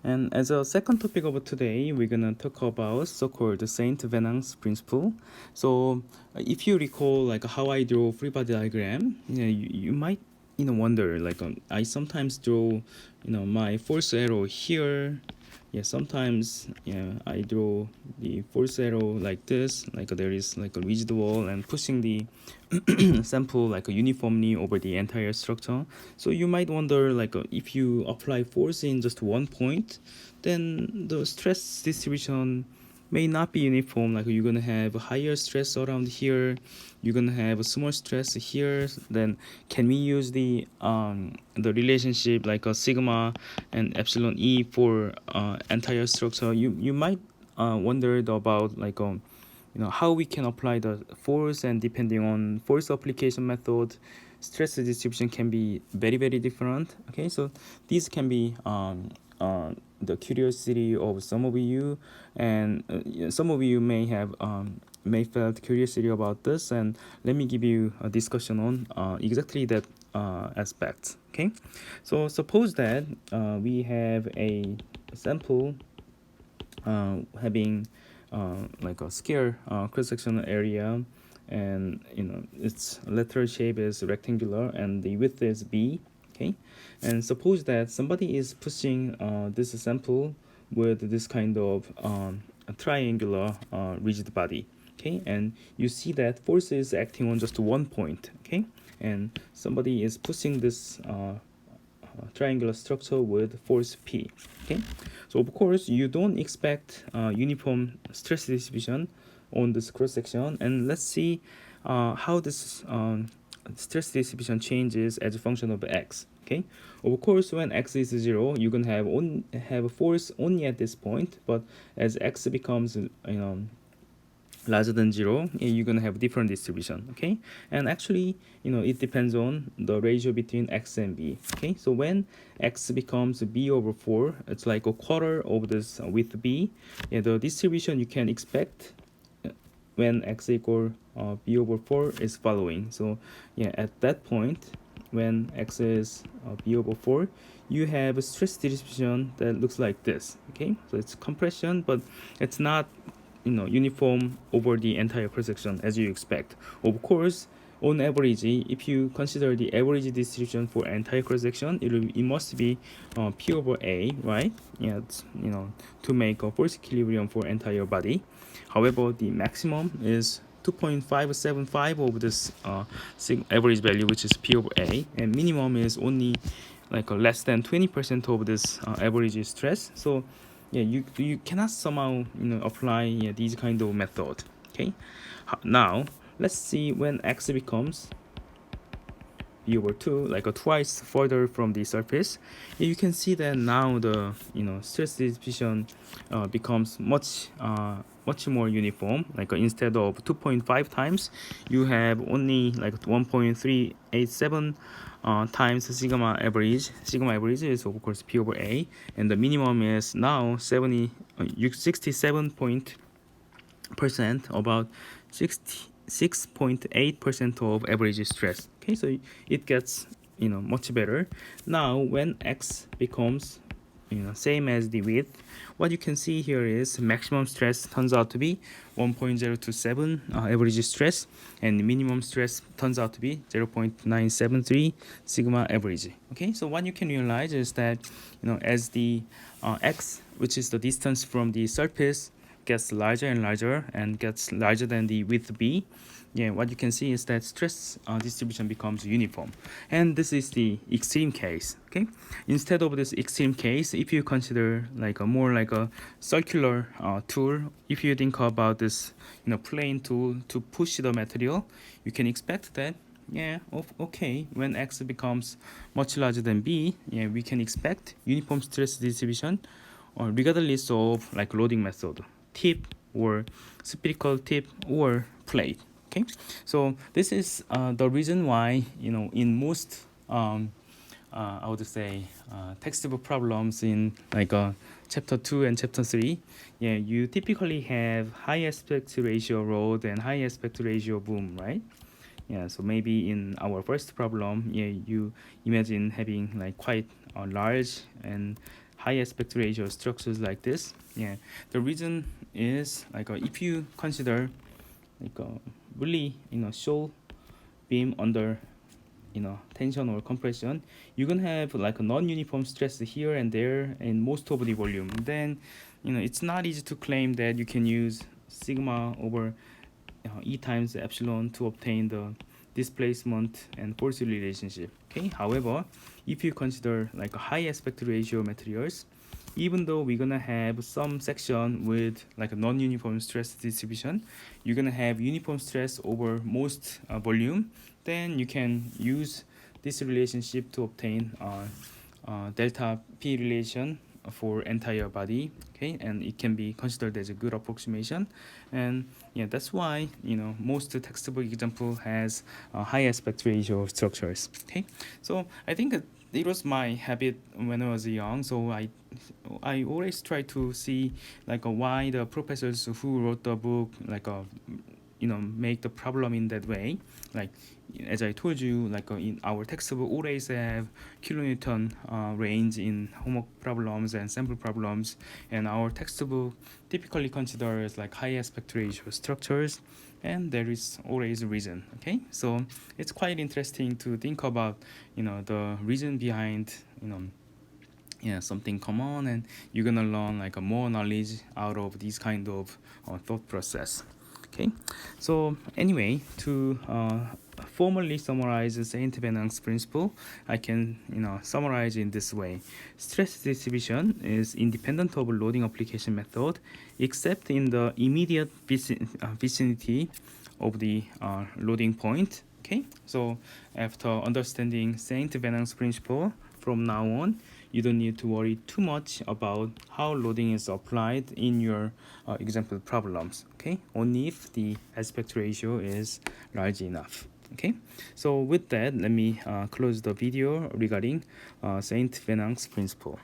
And as a second topic of today, we're gonna talk about so-called Saint-Venant's principle. So, if you recall, like how I draw free body diagram, you might wonder like I sometimes draw my force arrow here. Sometimes I draw the force arrow like this, like there is like a rigid wall and pushing the sample like uniformly over the entire structure. So you might wonder like if you apply force in just one point, then the stress distribution may not be uniform. Like you're gonna have a higher stress around here, you're gonna have a small stress here. Then can we use the relationship like a sigma and epsilon e for entire structure? You might wonder about like how we can apply the force, and depending on force application method, stress distribution can be very different. Okay, so these can be the curiosity of some of you, and some of you may felt curiosity about this, and let me give you a discussion on exactly that aspect. Okay, so suppose that we have a sample having like a square cross-sectional area, and its lateral shape is rectangular and the width is b. Okay, and suppose that somebody is pushing this sample with this kind of a triangular rigid body. Okay, and you see that force is acting on just one point. Okay, and somebody is pushing this triangular structure with force P. Okay, so of course you don't expect uniform stress distribution on this cross section, and let's see how this stress distribution changes as a function of x. Okay, of course when x is 0, you can have a force only at this point, but as x becomes larger than 0, you're gonna have different distribution. Okay, and actually it depends on the ratio between x and b. Okay, so when x becomes b over 4, it's like a quarter of this with b. The distribution you can expect when x equal b over 4 is following. So at that point when x is b over 4, you have a stress distribution that looks like this. Okay, so it's compression, but it's not uniform over the entire cross section as you expect. Of course, on average, if you consider the average distribution for entire cross section, it must be p over a, right? To make a force equilibrium for entire body. However, the maximum is 2.575 of this average value, which is p over a, and minimum is only like less than 20% of this average stress. So you cannot somehow apply these kind of method. Okay, now let's see when x becomes b over 2, like twice further from the surface. You can see that now the stress distribution becomes much more uniform. Like instead of 2.5 times, you have only like 1.387 times sigma average. Sigma average is of course p over a, and the minimum is now 67%, about 66.8% of average stress. Okay, so it gets much better. Now when x becomes same as the width, what you can see here is maximum stress turns out to be 1.027 average stress, and minimum stress turns out to be 0.973 sigma average. Okay, so what you can realize is that as the x, which is the distance from the surface, gets larger and larger and gets larger than the width b, what you can see is that stress distribution becomes uniform. And this is the extreme case. Okay, instead of this extreme case, if you consider like a more like a circular tool, if you think about this plane tool to push the material, you can expect that okay, when x becomes much larger than b, we can expect uniform stress distribution regardless of like loading method, tip or spherical tip or plate. Okay, so this is the reason why in most I would say textbook problems in like chapter 2 and chapter 3, you typically have high aspect ratio rod and high aspect ratio boom, right? So maybe in our first problem, you imagine having like quite a large and high aspect ratio structures like this. Yeah, the reason is like if you consider like really shoal beam under tension or compression, you're gonna have like a non-uniform stress here and there in most of the volume. Then it's not easy to claim that you can use sigma over E times epsilon to obtain the displacement and force relationship. Okay, however, if you consider like a high aspect ratio materials, even though we're gonna have some section with like a non-uniform stress distribution, you're gonna have uniform stress over most volume. Then you can use this relationship to obtain delta P relation for entire body. Okay, and it can be considered as a good approximation. And yeah, that's why most textbook example has high aspect ratio structures. Okay, so I think it was my habit when I was young, so I always try to see like why the professors who wrote the book like make the problem in that way. Like as I told you, like in our textbook always have kilonewton range in homework problems and sample problems, and our textbook typically considers like high aspect ratio structures, and there is always a reason. Okay, so it's quite interesting to think about the reason behind yeah, something common, and you're gonna learn like a more knowledge out of this kind of thought process. Okay, so anyway, to formally summarize Saint-Venant's principle, I can summarize in this way: stress distribution is independent of loading application method, except in the immediate vicinity of the loading point. Okay, so after understanding Saint-Venant's principle, from now on, you don't need to worry too much about how loading is applied in your example problems. Okay, only if the aspect ratio is large enough. Okay, so with that, let me close the video regarding Saint-Venant's principle.